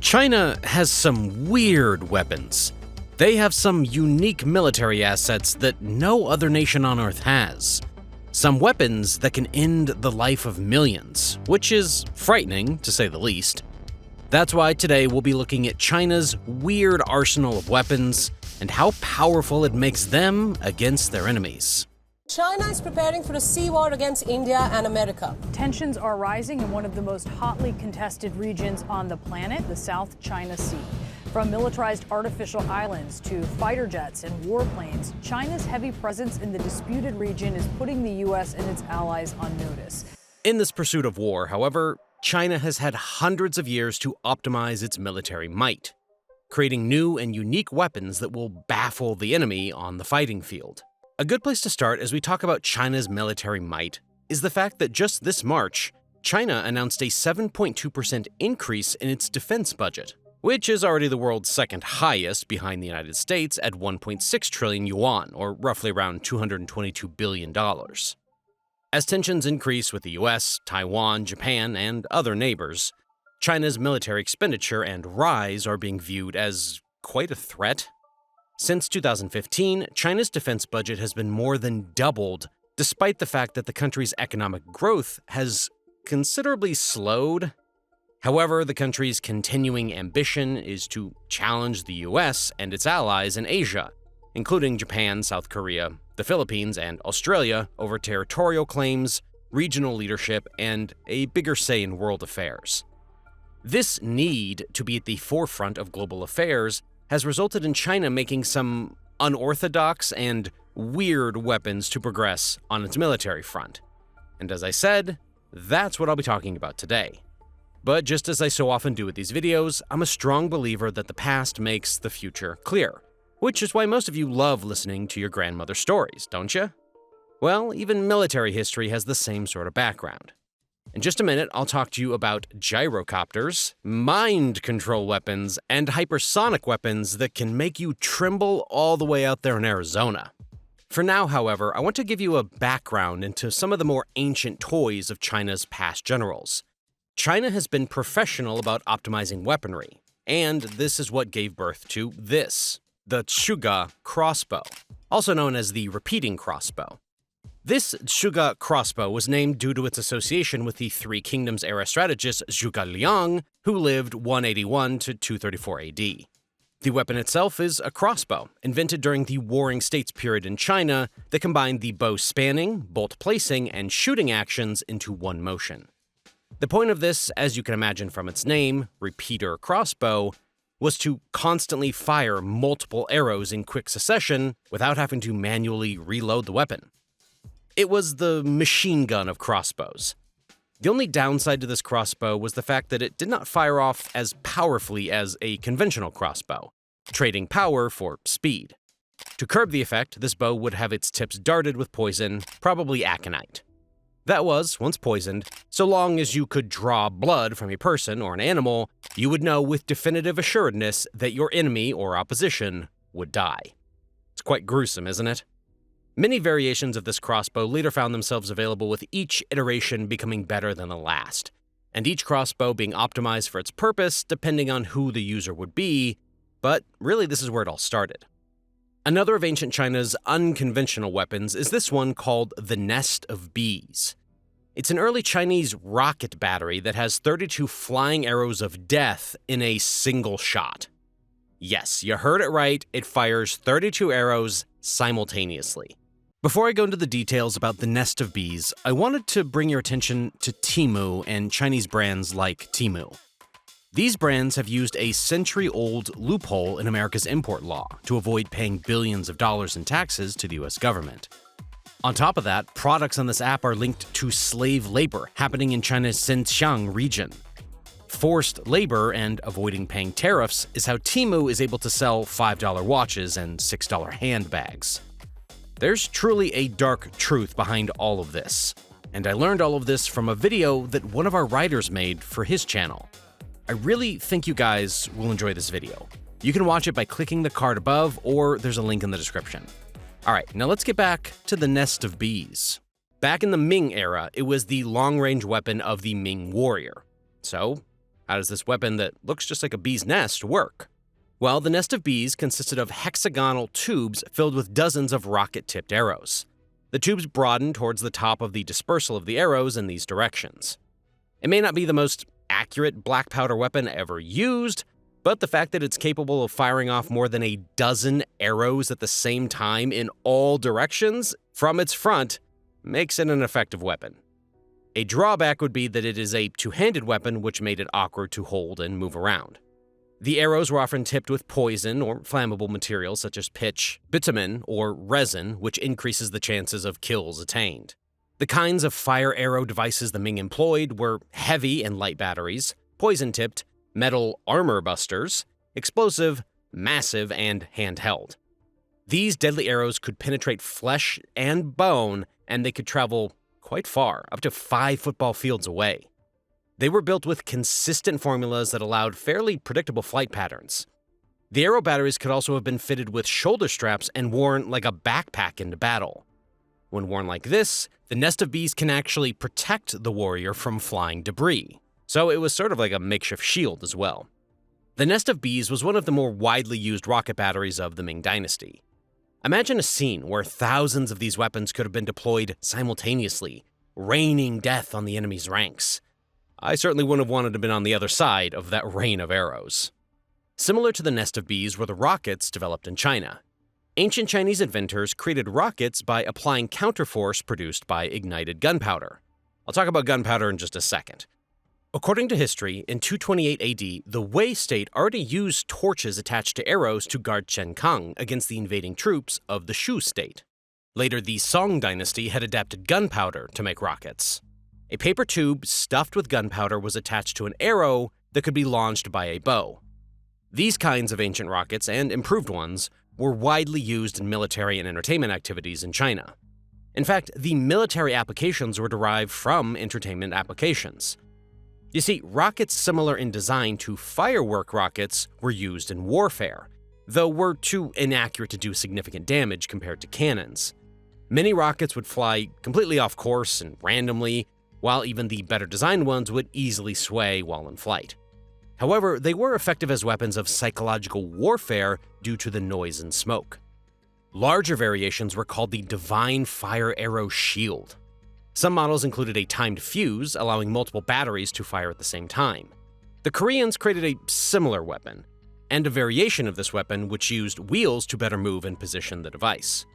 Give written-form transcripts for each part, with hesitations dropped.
China has some weird weapons. They have some unique military assets that no other nation on Earth has. Some weapons that can end the life of millions, which is frightening, to say the least. That's why today we'll be looking at China's weird arsenal of weapons and how powerful it makes them against their enemies. China is preparing for a sea war against India and America. Tensions are rising in one of the most hotly contested regions on the planet, the South China Sea. From militarized artificial islands to fighter jets and warplanes, China's heavy presence in the disputed region is putting the U.S. and its allies on notice. In this pursuit of war, however, China has had hundreds of years to optimize its military might, creating new and unique weapons that will baffle the enemy on the fighting field. A good place to start as we talk about China's military might is the fact that just this March, China announced a 7.2% increase in its defense budget, which is already the world's second highest behind the United States at 1.6 trillion yuan, or roughly around $222 billion. As tensions increase with the US, Taiwan, Japan, and other neighbors, China's military expenditure and rise are being viewed as quite a threat. Since 2015, China's defense budget has been more than doubled, despite the fact that the country's economic growth has considerably slowed. However, the country's continuing ambition is to challenge the US and its allies in Asia, including Japan, South Korea, the Philippines, and Australia, over territorial claims, regional leadership, and a bigger say in world affairs. This need to be at the forefront of global affairs has resulted in China making some unorthodox and weird weapons to progress on its military front. And as I said, that's what I'll be talking about today. But just as I so often do with these videos, I'm a strong believer that the past makes the future clear, which is why most of you love listening to your grandmother's stories, don't you? Well, even military history has the same sort of background. In just a minute, I'll talk to you about gyrocopters, mind control weapons, and hypersonic weapons that can make you tremble all the way out there in Arizona. For now, however, I want to give you a background into some of the more ancient toys of China's past generals. China has been professional about optimizing weaponry, and this is what gave birth to this, the Cuga Crossbow, also known as the repeating crossbow. This Cuga Crossbow was named due to its association with the Three Kingdoms era strategist Zhuge Liang, who lived 181 to 234 AD. The weapon itself is a crossbow, invented during the Warring States period in China that combined the bow spanning, bolt placing, and shooting actions into one motion. The point of this, as you can imagine from its name, repeater crossbow, was to constantly fire multiple arrows in quick succession without having to manually reload the weapon. It was the machine gun of crossbows. The only downside to this crossbow was the fact that it did not fire off as powerfully as a conventional crossbow, trading power for speed. To curb the effect, this bow would have its tips darted with poison, probably aconite. That was, once poisoned, so long as you could draw blood from a person or an animal, you would know with definitive assuredness that your enemy or opposition would die. It's quite gruesome, isn't it? Many variations of this crossbow later found themselves available, with each iteration becoming better than the last, and each crossbow being optimized for its purpose depending on who the user would be, but really this is where it all started. Another of ancient China's unconventional weapons is this one called the Nest of Bees. It's an early Chinese rocket battery that has 32 flying arrows of death in a single shot. Yes, you heard it right, it fires 32 arrows simultaneously. Before I go into the details about the Nest of Bees, I wanted to bring your attention to Temu and Chinese brands like Temu. These brands have used a century-old loophole in America's import law to avoid paying billions of dollars in taxes to the US government. On top of that, products on this app are linked to slave labor happening in China's Xinjiang region. Forced labor and avoiding paying tariffs is how Temu is able to sell $5 watches and $6 handbags. There's truly a dark truth behind all of this, and I learned all of this from a video that one of our writers made for his channel. I really think you guys will enjoy this video. You can watch it by clicking the card above, or there's a link in the description. Alright, now let's get back to the Nest of Bees. Back in the Ming era, it was the long-range weapon of the Ming warrior. So, How does this weapon that looks just like a bee's nest work? Well, the nest of bees consisted of hexagonal tubes filled with dozens of rocket-tipped arrows. The tubes broaden towards the top of the dispersal of the arrows in these directions. It may not be the most accurate black powder weapon ever used, but the fact that it's capable of firing off more than a dozen arrows at the same time in all directions from its front makes it an effective weapon. A drawback would be that it is a two-handed weapon, which made it awkward to hold and move around. The arrows were often tipped with poison or flammable materials such as pitch, bitumen, or resin, which increases the chances of kills attained. The kinds of fire arrow devices the Ming employed were heavy and light batteries, poison-tipped, metal armor busters, explosive, massive, and handheld. These deadly arrows could penetrate flesh and bone, and they could travel quite far, up to 5 football fields away. They were built with consistent formulas that allowed fairly predictable flight patterns. The arrow batteries could also have been fitted with shoulder straps and worn like a backpack into battle. When worn like this, the nest of bees can actually protect the warrior from flying debris, so it was sort of like a makeshift shield as well. The nest of bees was one of the more widely used rocket batteries of the Ming Dynasty. Imagine a scene where thousands of these weapons could have been deployed simultaneously, raining death on the enemy's ranks. I certainly wouldn't have wanted to have been on the other side of that rain of arrows. Similar to the nest of bees were the rockets developed in China. Ancient Chinese inventors created rockets by applying counterforce produced by ignited gunpowder. I'll talk about gunpowder in just a second. According to history, in 228 AD, the Wei state already used torches attached to arrows to guard Chenkang against the invading troops of the Shu state. Later, the Song dynasty had adapted gunpowder to make rockets. A paper tube stuffed with gunpowder was attached to an arrow that could be launched by a bow. These kinds of ancient rockets, and improved ones, were widely used in military and entertainment activities in China. In fact, the military applications were derived from entertainment applications. You see, rockets similar in design to firework rockets were used in warfare, though were too inaccurate to do significant damage compared to cannons. Many rockets would fly completely off course and randomly, while even the better designed ones would easily sway while in flight. However, they were effective as weapons of psychological warfare due to the noise and smoke. Larger variations were called the Divine Fire Arrow Shield. Some models included a timed fuse, allowing multiple batteries to fire at the same time. The Koreans created a similar weapon, and a variation of this weapon which used wheels to better move and position the device.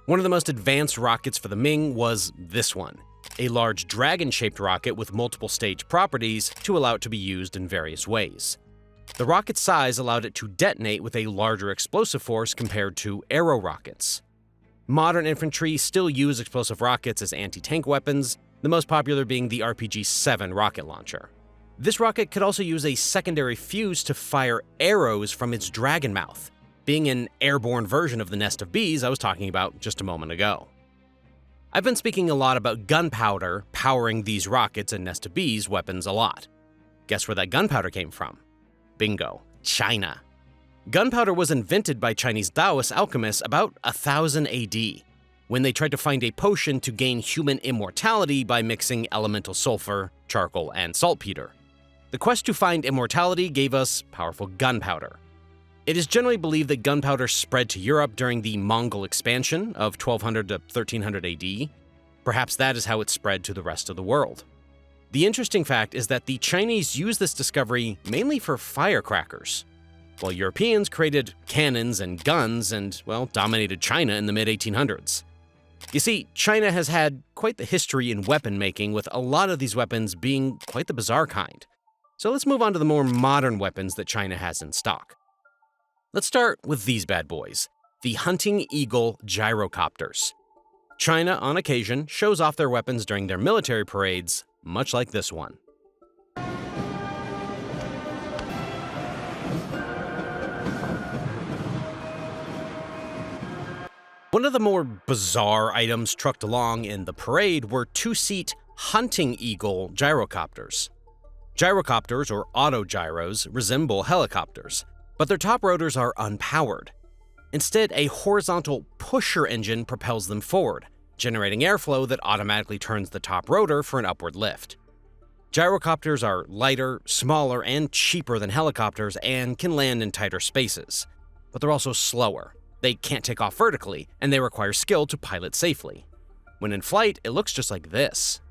One of the most advanced rockets for the Ming was this one, a large dragon-shaped rocket with multiple stage properties to allow it to be used in various ways. The rocket's size allowed it to detonate with a larger explosive force compared to arrow rockets. Modern infantry still use explosive rockets as anti-tank weapons, the most popular being the RPG-7 rocket launcher. This rocket could also use a secondary fuse to fire arrows from its dragon mouth, being an airborne version of the nest of bees I was talking about just a moment ago. I've been speaking a lot about gunpowder powering these rockets and nest of bees weapons a lot. Guess where that gunpowder came from? Bingo, China. Gunpowder was invented by Chinese Taoist alchemists about 1000 AD, when they tried to find a potion to gain human immortality by mixing elemental sulfur, charcoal, and saltpeter. The quest to find immortality gave us powerful gunpowder. It is generally believed that gunpowder spread to Europe during the Mongol expansion of 1200 to 1300 AD. Perhaps that is how it spread to the rest of the world. The interesting fact is that the Chinese used this discovery mainly for firecrackers, while Europeans created cannons and guns and, well, dominated China in the mid-1800s. You see, China has had quite the history in weapon making, with a lot of these weapons being quite the bizarre kind. So let's move on to the more modern weapons that China has in stock. Let's start with these bad boys, the Hunting Eagle gyrocopters. China, on occasion, shows off their weapons during their military parades, much like this one. One of the more bizarre items trucked along in the parade were two-seat Hunting Eagle gyrocopters. Gyrocopters, or autogyros, resemble helicopters, but their top rotors are unpowered. Instead, a horizontal pusher engine propels them forward, generating airflow that automatically turns the top rotor for an upward lift. Gyrocopters are lighter, smaller, and cheaper than helicopters and can land in tighter spaces. But they're also slower. They can't take off vertically, and they require skill to pilot safely. When in flight, it looks just like this.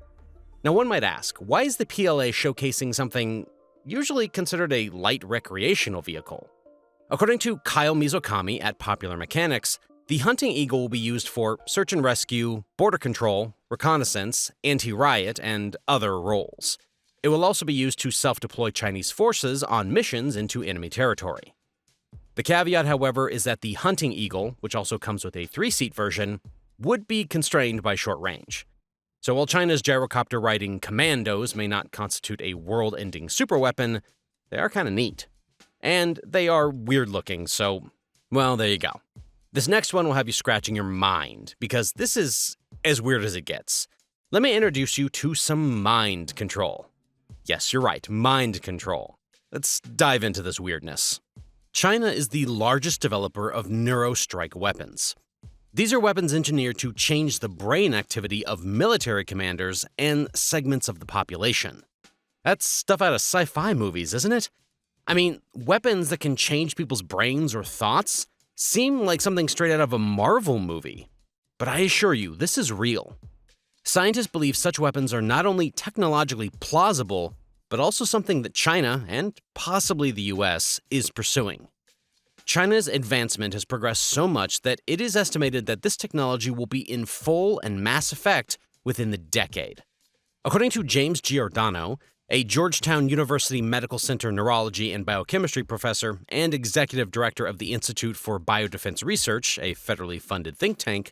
Now one might ask, why is the PLA showcasing something usually considered a light recreational vehicle? According to Kyle Mizokami at Popular Mechanics, the Hunting Eagle will be used for search and rescue, border control, reconnaissance, anti-riot, and other roles. It will also be used to self-deploy Chinese forces on missions into enemy territory. The caveat, however, is that the Hunting Eagle, which also comes with a 3-seat version, would be constrained by short range. So while China's gyrocopter-riding commandos may not constitute a world-ending superweapon, they are kind of neat. And they are weird-looking, so, well, there you go. This next one will have you scratching your mind, because this is as weird as it gets. Let me introduce you to some mind control. Yes, you're right, mind control. Let's dive into this weirdness. China is the largest developer of neurostrike weapons. These are weapons engineered to change the brain activity of military commanders and segments of the population. That's stuff out of sci-fi movies, isn't it? I mean, weapons that can change people's brains or thoughts seem like something straight out of a Marvel movie. But I assure you, this is real. Scientists believe such weapons are not only technologically plausible, but also something that China, and possibly the US, is pursuing. China's advancement has progressed so much that it is estimated that this technology will be in full and mass effect within the decade. According to James Giordano, a Georgetown University Medical Center neurology and biochemistry professor and executive director of the Institute for Biodefense Research, a federally funded think tank,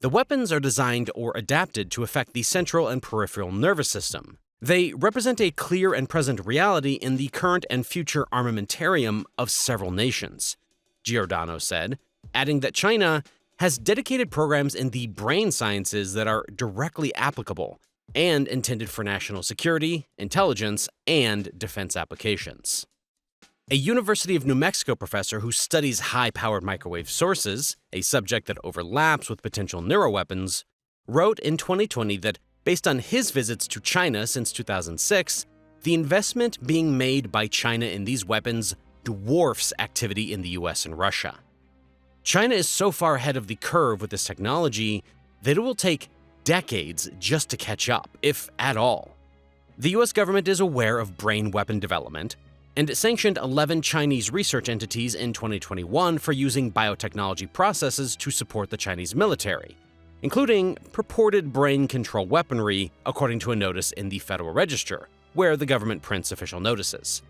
the weapons are designed or adapted to affect the central and peripheral nervous system. They represent a clear and present reality in the current and future armamentarium of several nations, Giordano said, adding that China has dedicated programs in the brain sciences that are directly applicable and intended for national security, intelligence, and defense applications. A University of New Mexico professor who studies high-powered microwave sources, a subject that overlaps with potential neuroweapons, wrote in 2020 that based on his visits to China since 2006, the investment being made by China in these weapons dwarfs activity in the US and Russia. China is so far ahead of the curve with this technology that it will take decades just to catch up, if at all. The US government is aware of brain weapon development, and it sanctioned 11 Chinese research entities in 2021 for using biotechnology processes to support the Chinese military, including purported brain control weaponry, according to a notice in the Federal Register, where the government prints official notices.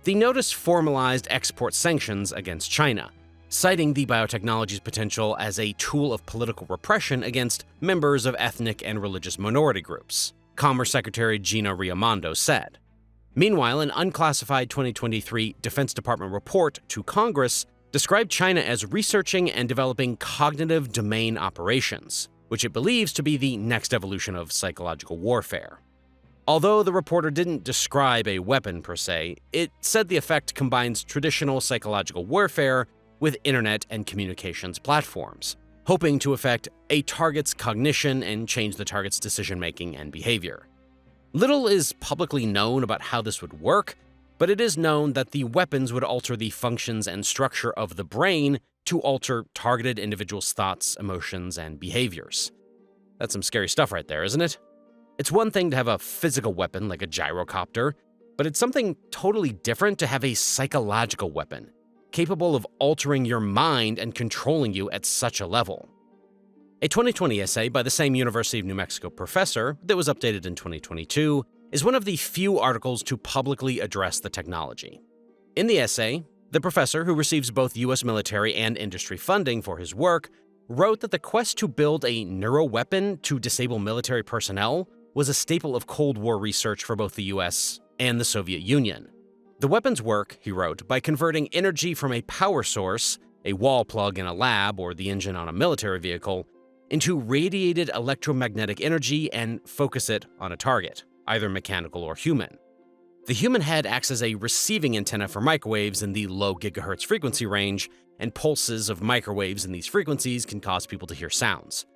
The notice formalized export sanctions against China, citing the biotechnology's potential as a tool of political repression against members of ethnic and religious minority groups, Commerce Secretary Gina Raimondo said. Meanwhile, an unclassified 2023 Defense Department report to Congress described China as researching and developing cognitive domain operations, which it believes to be the next evolution of psychological warfare. Although the reporter didn't describe a weapon per se, it said the effect combines traditional psychological warfare with internet and communications platforms, hoping to affect a target's cognition and change the target's decision-making and behavior. Little is publicly known about how this would work, but it is known that the weapons would alter the functions and structure of the brain to alter targeted individuals' thoughts, emotions, and behaviors. That's some scary stuff right there, isn't it? It's one thing to have a physical weapon like a gyrocopter, but it's something totally different to have a psychological weapon, capable of altering your mind and controlling you at such a level. A 2020 essay by the same University of New Mexico professor that was updated in 2022 is one of the few articles to publicly address the technology. In the essay, the professor, who receives both US military and industry funding for his work, wrote that the quest to build a neuro weapon to disable military personnel was a staple of Cold War research for both the US and the Soviet Union. The weapons work, he wrote, by converting energy from a power source, a wall plug in a lab or the engine on a military vehicle, into radiated electromagnetic energy and focus it on a target, either mechanical or human. The human head acts as a receiving antenna for microwaves in the low gigahertz frequency range, and pulses of microwaves in these frequencies can cause people to hear sounds.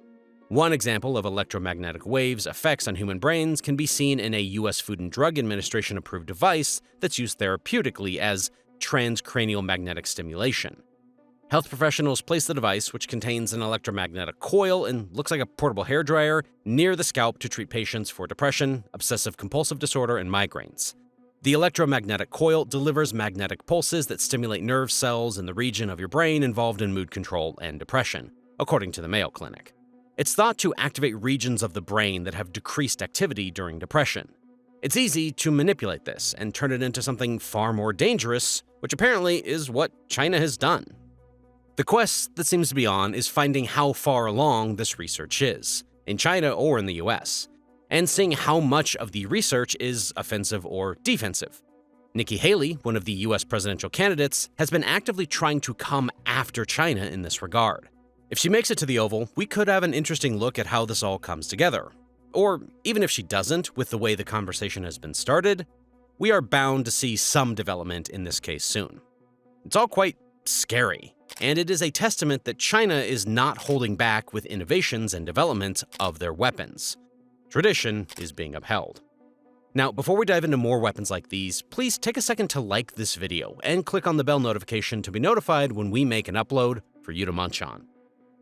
One example of electromagnetic waves' effects on human brains can be seen in a U.S. Food and Drug Administration approved device that's used therapeutically as transcranial magnetic stimulation. Health professionals place the device, which contains an electromagnetic coil and looks like a portable hairdryer, near the scalp to treat patients for depression, obsessive-compulsive disorder, and migraines. The electromagnetic coil delivers magnetic pulses that stimulate nerve cells in the region of your brain involved in mood control and depression, according to the Mayo Clinic. It's thought to activate regions of the brain that have decreased activity during depression. It's easy to manipulate this and turn it into something far more dangerous, which apparently is what China has done. The quest that seems to be on is finding how far along this research is, in China or in the US, and seeing how much of the research is offensive or defensive. Nikki Haley, one of the US presidential candidates, has been actively trying to come after China in this regard. If she makes it to the Oval, we could have an interesting look at how this all comes together. Or even if she doesn't, with the way the conversation has been started, we are bound to see some development in this case soon. It's all quite scary, and it is a testament that China is not holding back with innovations and development of their weapons. Tradition is being upheld. Now, before we dive into more weapons like these, please take a second to like this video and click on the bell notification to be notified when we make an upload for you to munch on.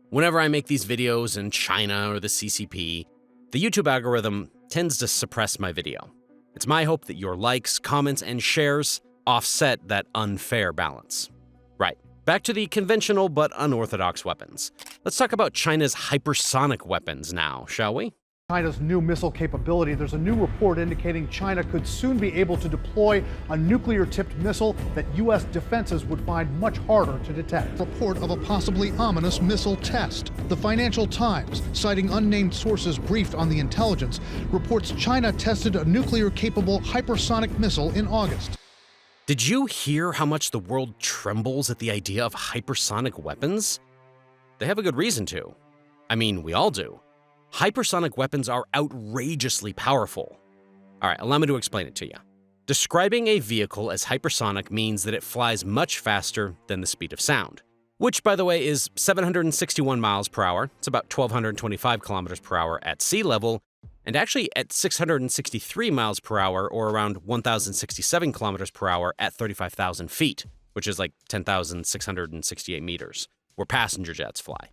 Whenever I make these videos in China or the CCP, the YouTube algorithm tends to suppress my video. It's my hope that your likes, comments, and shares offset that unfair balance. Right, back to the conventional but unorthodox weapons. Let's talk about China's hypersonic weapons now, shall we? China's new missile capability. There's a new report indicating China could soon be able to deploy a nuclear-tipped missile that U.S. defenses would find much harder to detect. Report of a possibly ominous missile test. The Financial Times, citing unnamed sources briefed on the intelligence, reports China tested a nuclear-capable hypersonic missile in August. Did you hear how much the world trembles at the idea of hypersonic weapons? They have a good reason to. I mean, we all do. Hypersonic weapons are outrageously powerful. All right, allow me to explain it to you. Describing a vehicle as hypersonic means that it flies much faster than the speed of sound, which, by the way, is 761 miles per hour. It's about 1,225 kilometers per hour at sea level, and actually at 663 miles per hour, or around 1,067 kilometers per hour at 35,000 feet, which is like 10,668 meters, where passenger jets fly.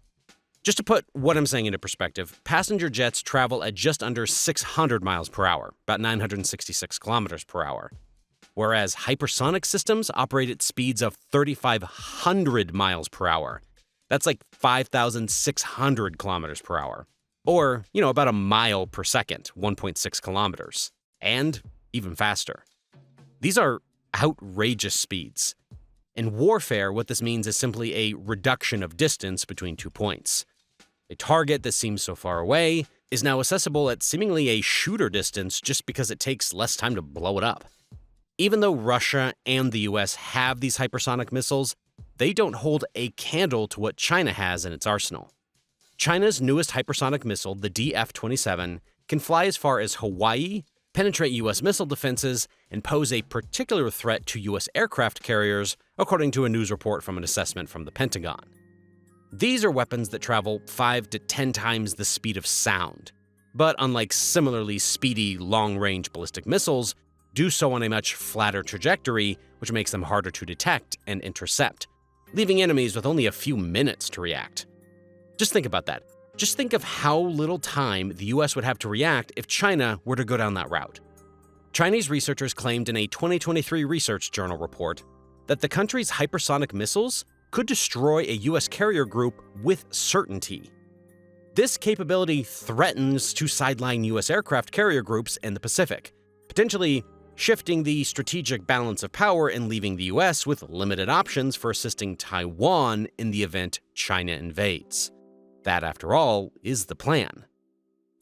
Just to put what I'm saying into perspective, passenger jets travel at just under 600 miles per hour, about 966 kilometers per hour, whereas hypersonic systems operate at speeds of 3,500 miles per hour. That's like 5,600 kilometers per hour, or, about a mile per second, 1.6 kilometers, and even faster. These are outrageous speeds. In warfare, what this means is simply a reduction of distance between 2 points. A target that seems so far away is now accessible at seemingly a shooter distance just because it takes less time to blow it up. Even though Russia and the US have these hypersonic missiles, they don't hold a candle to what China has in its arsenal. China's newest hypersonic missile, the DF-27, can fly as far as Hawaii, penetrate U.S. missile defenses, and pose a particular threat to U.S. aircraft carriers, according to a news report from an assessment from the Pentagon. These are weapons that travel 5 to 10 times the speed of sound, but unlike similarly speedy long-range ballistic missiles, do so on a much flatter trajectory, which makes them harder to detect and intercept, leaving enemies with only a few minutes to react. Just think about that. Just think of how little time the US would have to react if China were to go down that route. Chinese researchers claimed in a 2023 Research Journal report that the country's hypersonic missiles could destroy a US carrier group with certainty. This capability threatens to sideline US aircraft carrier groups in the Pacific, potentially shifting the strategic balance of power and leaving the US with limited options for assisting Taiwan in the event China invades. That, after all, is the plan.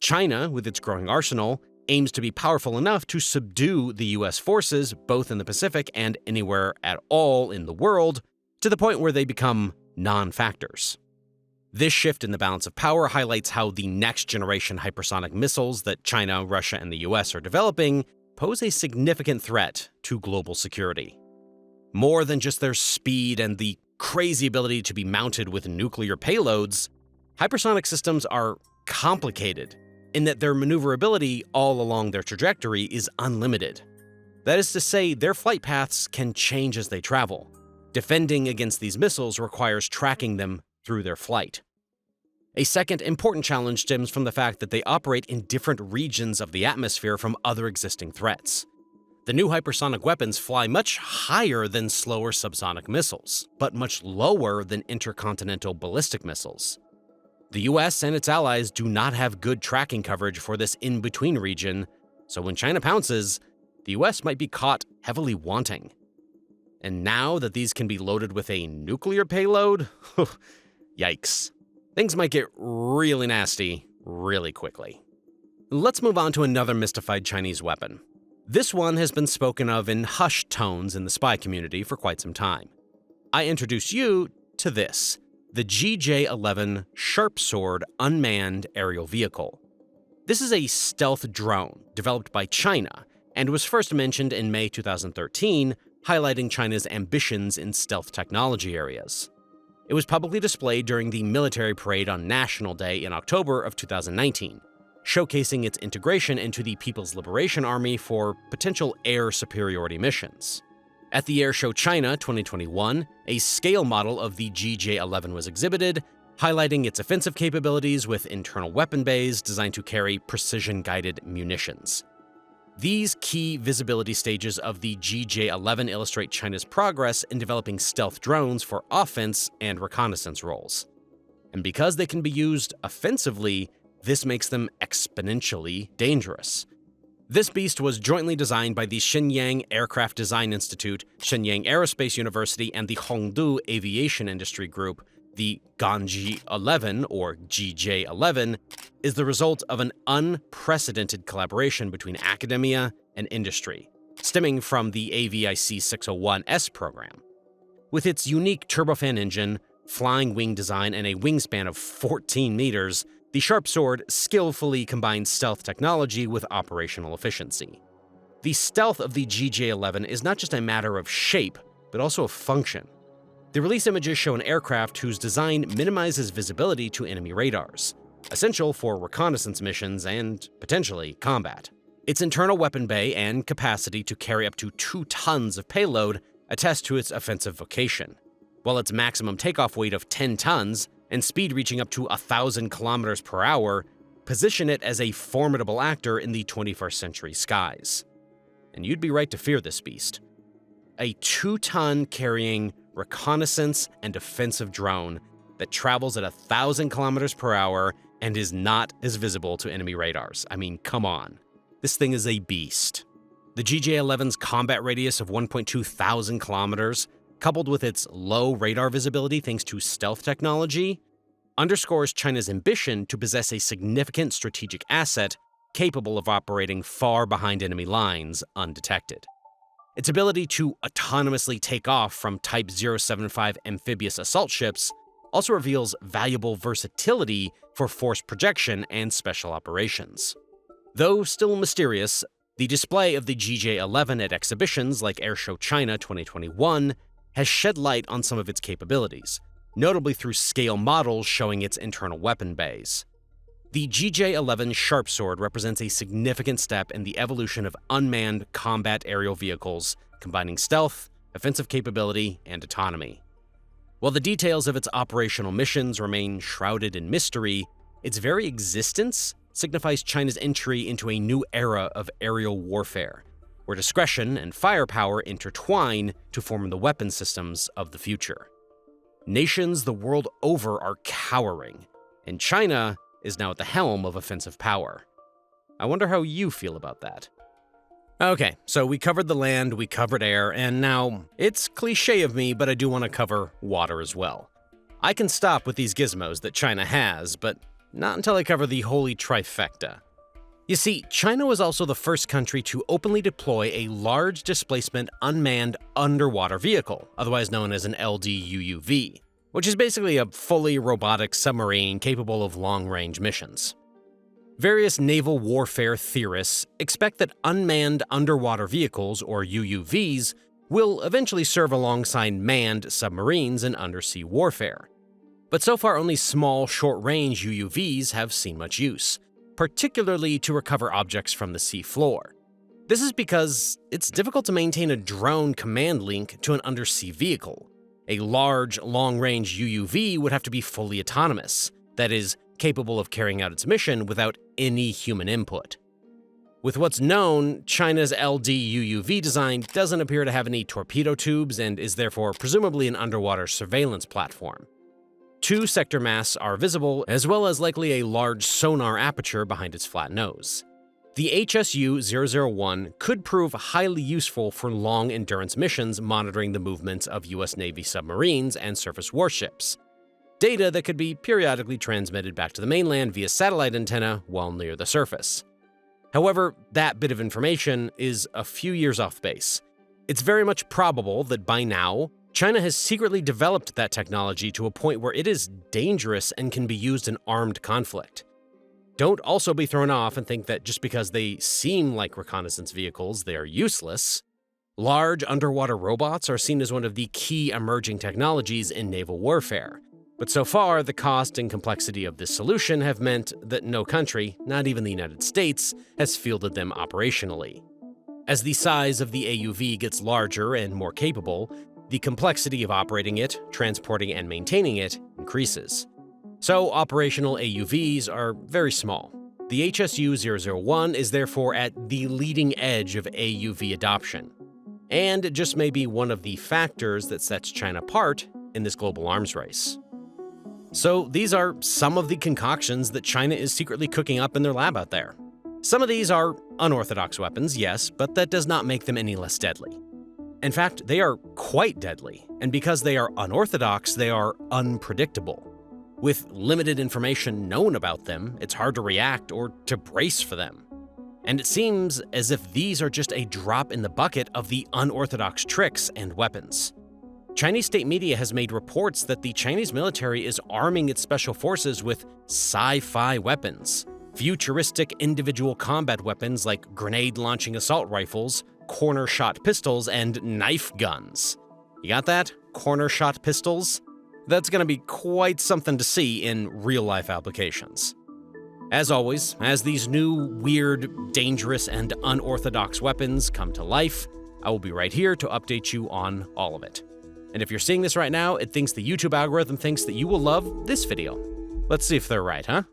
China, with its growing arsenal, aims to be powerful enough to subdue the US forces both in the Pacific and anywhere at all in the world, to the point where they become non-factors. This shift in the balance of power highlights how the next-generation hypersonic missiles that China, Russia, and the US are developing pose a significant threat to global security. More than just their speed and the crazy ability to be mounted with nuclear payloads, hypersonic systems are complicated, in that their maneuverability all along their trajectory is unlimited. That is to say, their flight paths can change as they travel. Defending against these missiles requires tracking them through their flight. A second important challenge stems from the fact that they operate in different regions of the atmosphere from other existing threats. The new hypersonic weapons fly much higher than slower subsonic missiles, but much lower than intercontinental ballistic missiles. The US and its allies do not have good tracking coverage for this in-between region, so when China pounces, the US might be caught heavily wanting. And now that these can be loaded with a nuclear payload, yikes. Things might get really nasty really quickly. Let's move on to another mystified Chinese weapon. This one has been spoken of in hushed tones in the spy community for quite some time. I introduce you to this, the GJ-11 Sharp Sword Unmanned Aerial Vehicle. This is a stealth drone developed by China and was first mentioned in May 2013, highlighting China's ambitions in stealth technology areas. It was publicly displayed during the military parade on National Day in October of 2019, showcasing its integration into the People's Liberation Army for potential air superiority missions. At the Air Show China 2021, a scale model of the GJ-11 was exhibited, highlighting its offensive capabilities with internal weapon bays designed to carry precision-guided munitions. These key visibility stages of the GJ-11 illustrate China's progress in developing stealth drones for offense and reconnaissance roles. And because they can be used offensively, this makes them exponentially dangerous. This beast was jointly designed by the Shenyang Aircraft Design Institute, Shenyang Aerospace University, and the Hongdu Aviation Industry Group. The Ganji-11, or GJ-11, is the result of an unprecedented collaboration between academia and industry, stemming from the AVIC 601S program. With its unique turbofan engine, flying wing design, and a wingspan of 14 meters, the Sharp Sword skillfully combines stealth technology with operational efficiency. The stealth of the GJ-11 is not just a matter of shape, but also of function. The release images show an aircraft whose design minimizes visibility to enemy radars, essential for reconnaissance missions and, potentially, combat. Its internal weapon bay and capacity to carry up to 2 tons of payload attest to its offensive vocation, while its maximum takeoff weight of 10 tons and speed reaching up to 1,000 kilometers per hour position it as a formidable actor in the 21st century skies. And you'd be right to fear this beast. A 2-ton carrying reconnaissance and defensive drone that travels at 1,000 kilometers per hour and is not as visible to enemy radars. I mean, come on. This thing is a beast. The GJ-11's combat radius of 1.2 thousand kilometers, coupled with its low radar visibility thanks to stealth technology, underscores China's ambition to possess a significant strategic asset capable of operating far behind enemy lines undetected. Its ability to autonomously take off from Type 075 amphibious assault ships also reveals valuable versatility for force projection and special operations. Though still mysterious, the display of the GJ-11 at exhibitions like Air Show China 2021 has shed light on some of its capabilities, notably through scale models showing its internal weapon bays. The GJ-11 Sharp Sword represents a significant step in the evolution of unmanned combat aerial vehicles, combining stealth, offensive capability, and autonomy. While the details of its operational missions remain shrouded in mystery, its very existence signifies China's entry into a new era of aerial warfare, where discretion and firepower intertwine to form the weapon systems of the future. Nations the world over are cowering, and China is now at the helm of offensive power. I wonder how you feel about that. Okay, so we covered the land, we covered air, and now, it's cliche of me, but I do want to cover water as well. I can stop with these gizmos that China has, but not until I cover the holy trifecta. You see, China was also the first country to openly deploy a large displacement unmanned underwater vehicle, otherwise known as an LDUUV, which is basically a fully robotic submarine capable of long-range missions. Various naval warfare theorists expect that unmanned underwater vehicles, or UUVs, will eventually serve alongside manned submarines in undersea warfare. But so far, only small, short-range UUVs have seen much use, particularly to recover objects from the sea floor. This is because it's difficult to maintain a drone command link to an undersea vehicle. A large, long-range UUV would have to be fully autonomous, that is, capable of carrying out its mission without any human input. With what's known, China's LD UUV design doesn't appear to have any torpedo tubes and is therefore presumably an underwater surveillance platform. 2 sector masts are visible, as well as likely a large sonar aperture behind its flat nose. The HSU-001 could prove highly useful for long-endurance missions monitoring the movements of US Navy submarines and surface warships, data that could be periodically transmitted back to the mainland via satellite antenna while near the surface. However, that bit of information is a few years off base. It's very much probable that by now, China has secretly developed that technology to a point where it is dangerous and can be used in armed conflict. Don't also be thrown off and think that just because they seem like reconnaissance vehicles, they are useless. Large underwater robots are seen as one of the key emerging technologies in naval warfare. But so far, the cost and complexity of this solution have meant that no country, not even the United States, has fielded them operationally. As the size of the AUV gets larger and more capable, the complexity of operating it, transporting and maintaining it increases. So operational AUVs are very small. The HSU-001 is therefore at the leading edge of AUV adoption. And it just may be one of the factors that sets China apart in this global arms race. So these are some of the concoctions that China is secretly cooking up in their lab out there. Some of these are unorthodox weapons, yes, but that does not make them any less deadly. In fact, they are quite deadly, and because they are unorthodox, they are unpredictable. With limited information known about them, it's hard to react or to brace for them. And it seems as if these are just a drop in the bucket of the unorthodox tricks and weapons. Chinese state media has made reports that the Chinese military is arming its special forces with sci-fi weapons, futuristic individual combat weapons like grenade-launching assault rifles, corner-shot pistols, and knife guns. You got that? Corner-shot pistols? That's going to be quite something to see in real-life applications. As always, as these new, weird, dangerous, and unorthodox weapons come to life, I will be right here to update you on all of it. And if you're seeing this right now, it thinks the YouTube algorithm thinks that you will love this video. Let's see if they're right, huh?